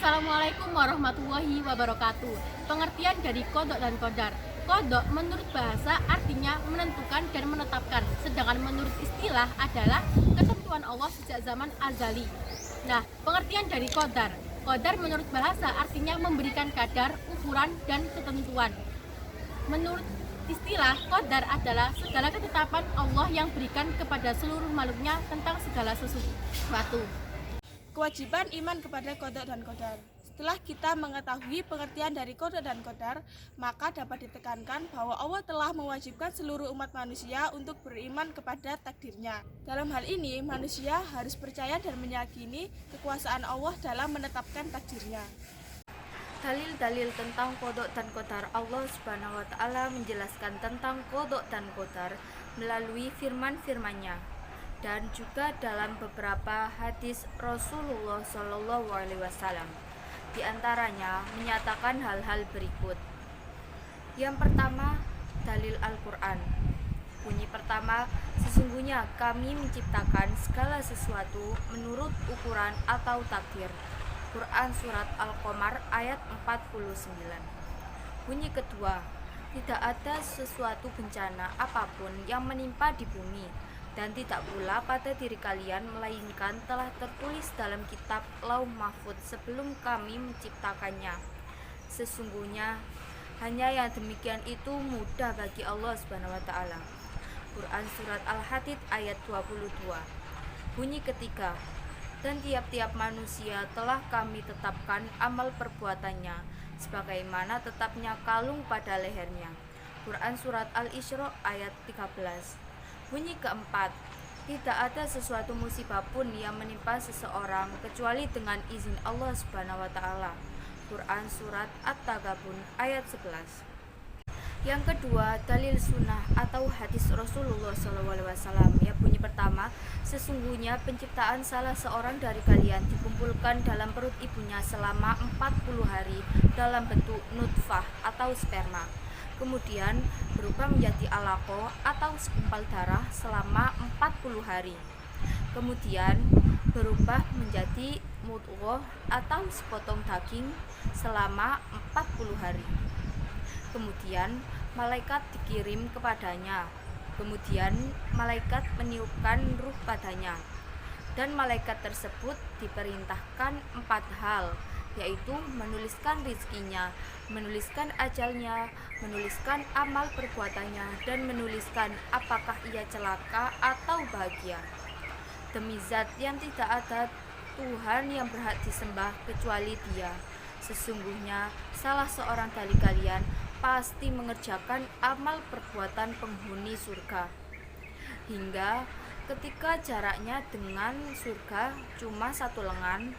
Assalamualaikum warahmatullahi wabarakatuh. Pengertian dari kodok dan kodar. Kodok menurut bahasa artinya menentukan dan menetapkan, sedangkan menurut istilah adalah ketentuan Allah sejak zaman azali. Nah, pengertian dari kodar. Kodar menurut bahasa artinya memberikan kadar, ukuran, dan ketentuan. Menurut istilah, kodar adalah segala ketetapan Allah yang berikan kepada seluruh makhluknya tentang segala sesuatu. Kewajiban iman kepada qada dan qadar. Setelah kita mengetahui pengertian dari qada dan qadar, maka dapat ditekankan bahwa Allah telah mewajibkan seluruh umat manusia untuk beriman kepada takdirnya. Dalam hal ini, manusia harus percaya dan meyakini kekuasaan Allah dalam menetapkan takdirnya. Dalil-dalil tentang qada dan qadar. Allah Subhanahu wa taala menjelaskan tentang qada dan qadar melalui firman-firman-Nya dan juga dalam beberapa hadis Rasulullah Shallallahu alaihi wasallam. Di antaranya menyatakan hal-hal berikut. Yang pertama, dalil Al-Qur'an. Bunyi pertama, sesungguhnya kami menciptakan segala sesuatu menurut ukuran atau takdir. Quran Surat Al-Qamar ayat 49. Bunyi kedua, tidak ada sesuatu bencana apapun yang menimpa di bumi, dan tidak pula pada diri kalian, melainkan telah tertulis dalam kitab Lauh Mahfuz sebelum kami menciptakannya. Sesungguhnya hanya yang demikian itu mudah bagi Allah Subhanahu wa taala. Quran Surat Al-Hadid ayat 22. Bunyi ketiga, dan tiap-tiap manusia telah kami tetapkan amal perbuatannya sebagaimana tetapnya kalung pada lehernya. Quran Surat Al-Isra ayat 13. Bunyi keempat, tidak ada sesuatu musibah pun yang menimpa seseorang kecuali dengan izin Allah Subhanahu wa taala. Quran Surat At-Taghabun ayat 11. Yang kedua, dalil sunnah atau hadis Rasulullah SAW. Ya, bunyi pertama, sesungguhnya penciptaan salah seorang dari kalian dikumpulkan dalam perut ibunya selama 40 hari dalam bentuk nutfah atau sperma. Kemudian berubah menjadi alaqah atau segumpal darah selama 40 hari. Kemudian berubah menjadi mudghah atau sepotong daging selama 40 hari. Kemudian malaikat dikirim kepadanya. Kemudian malaikat meniupkan ruh padanya. Dan malaikat tersebut diperintahkan 4 hal, yaitu menuliskan rizkinya, menuliskan ajalnya, menuliskan amal perbuatannya, dan menuliskan apakah ia celaka atau bahagia. Demi zat yang tidak ada Tuhan yang berhak disembah kecuali Dia, sesungguhnya salah seorang dari kalian pasti mengerjakan amal perbuatan penghuni surga. Hingga ketika jaraknya dengan surga cuma 1 lengan,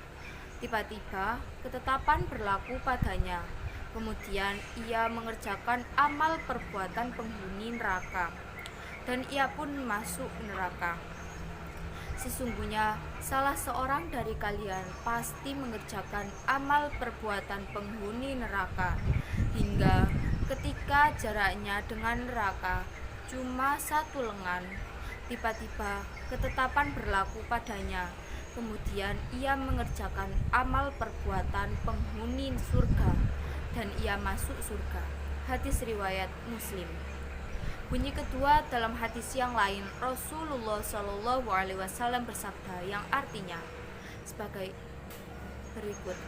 tiba-tiba ketetapan berlaku padanya. Kemudian ia mengerjakan amal perbuatan penghuni neraka, dan ia pun masuk neraka. Sesungguhnya salah seorang dari kalian pasti mengerjakan amal perbuatan penghuni neraka, hingga ketika jaraknya dengan neraka cuma 1 lengan, tiba-tiba ketetapan berlaku padanya. Kemudian ia mengerjakan amal perbuatan penghuni surga, dan ia masuk surga. Hadis riwayat Muslim. Bunyi kedua, dalam hadis yang lain Rasulullah Shallallahu alaihi wasallam bersabda, yang artinya sebagai berikut.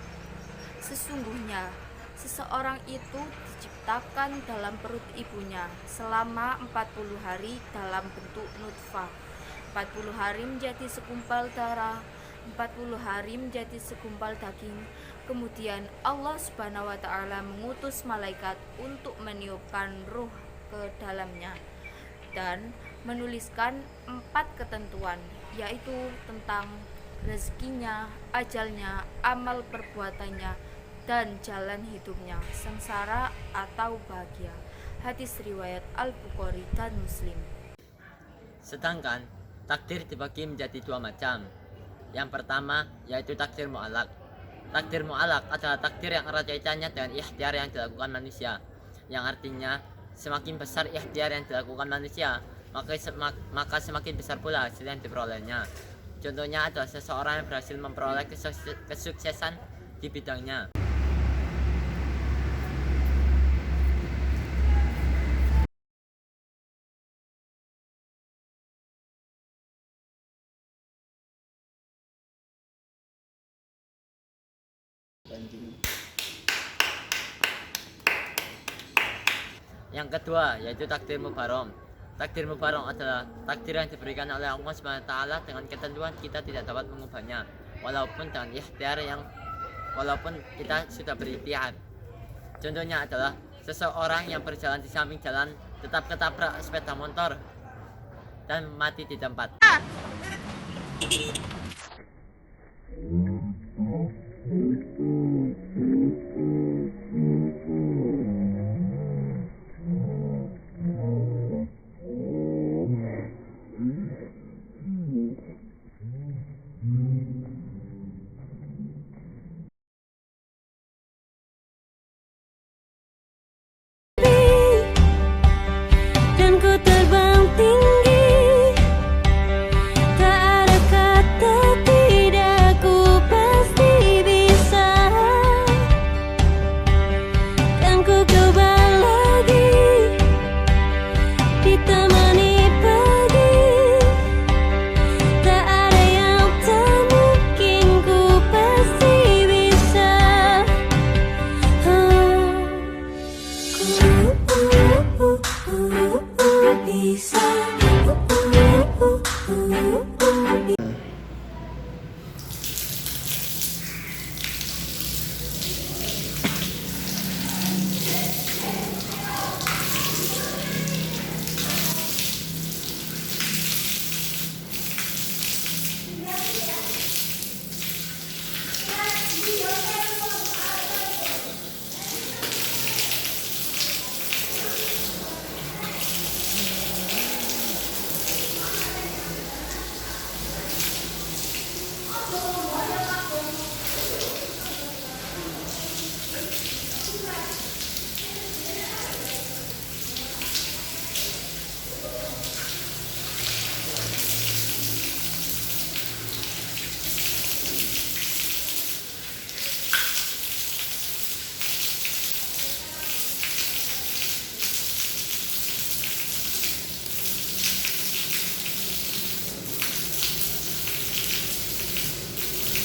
Sesungguhnya seseorang itu diciptakan dalam perut ibunya selama 40 hari dalam bentuk nutfah. 40 hari menjadi segumpal darah, 40 hari menjadi segumpal daging. Kemudian Allah Subhanahu wa taala mengutus malaikat untuk meniupkan ruh ke dalamnya dan menuliskan 4 ketentuan, yaitu tentang rezekinya, ajalnya, amal perbuatannya, dan jalan hidupnya, sengsara atau bahagia. Hadis riwayat Al-Bukhari dan Muslim. Sedangkan takdir dibagi menjadi 2 macam. Yang pertama yaitu takdir mu'allaq. Takdir mu'allaq adalah takdir yang erat kaitannya dengan ikhtiar yang dilakukan manusia, yang artinya semakin besar ikhtiar yang dilakukan manusia, maka semakin besar pula hasil yang diperolehnya. Contohnya adalah seseorang yang berhasil memperoleh kesuksesan di bidangnya. Yang kedua yaitu takdir mubarom. Takdir mubarom adalah takdir yang diberikan oleh Allah SWT dengan ketentuan kita tidak dapat mengubahnya, walaupun kita sudah berikhtiar. Contohnya adalah seseorang yang berjalan di samping jalan tetap ketabrak sepeda motor dan mati di tempat. Dan ku terbang tinggi, tak ada kata tidak, ku pasti bisa. Dan ku coba lagi, ditemani pagi, tak ada yang tak mungkin, ku pasti bisa. Bisa.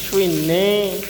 Winnie.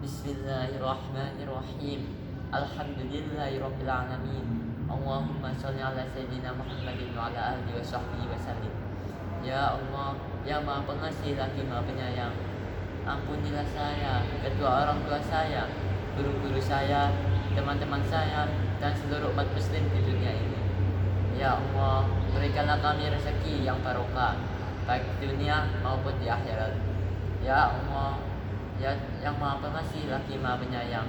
Bismillahirrahmanirrahim. Alhamdulillahirabbil alamin. Allahumma shalli ala sayyidina Muhammadin wa ala alihi wa sahbihi wa sallim. Ya Allah, yang Maha Pengasih lagi Maha Penyayang, ampunilah saya, kedua orang tua saya, guru-guru saya, teman-teman saya, dan seluruh umat muslim di dunia ini. Ya Allah, berikanlah kami rezeki yang barokah, baik di dunia maupun di akhirat. Ya Allah, ya yang Maha Pengasih lagi Maha Penyayang,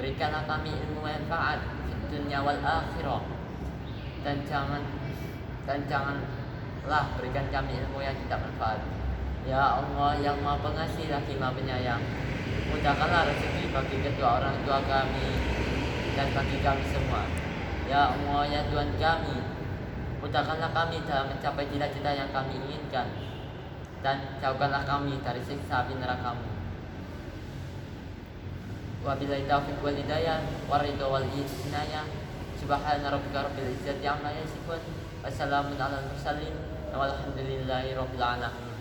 berikanlah kami ilmu manfaat di dunia wal akhirah, dan janganlah berikan kami ilmu yang tidak manfaat. Ya Allah, yang Maha Pengasih lagi Maha Penyayang, mudahkanlah rezeki bagi kedua orang tua kami dan bagi kami semua. Ya Allah, ya Tuhan kami, mudahkanlah kami dalam mencapai cita-cita yang kami inginkan, dan jauhkanlah kami dari siksa api neraka-Mu. Wabillahi taufiq wal hidayah, waridho wal inayah. Subhana rabbika rabbil izzati amma yasifun, wassalamun alal mursalin, walhamdulillahi rabbil alamin.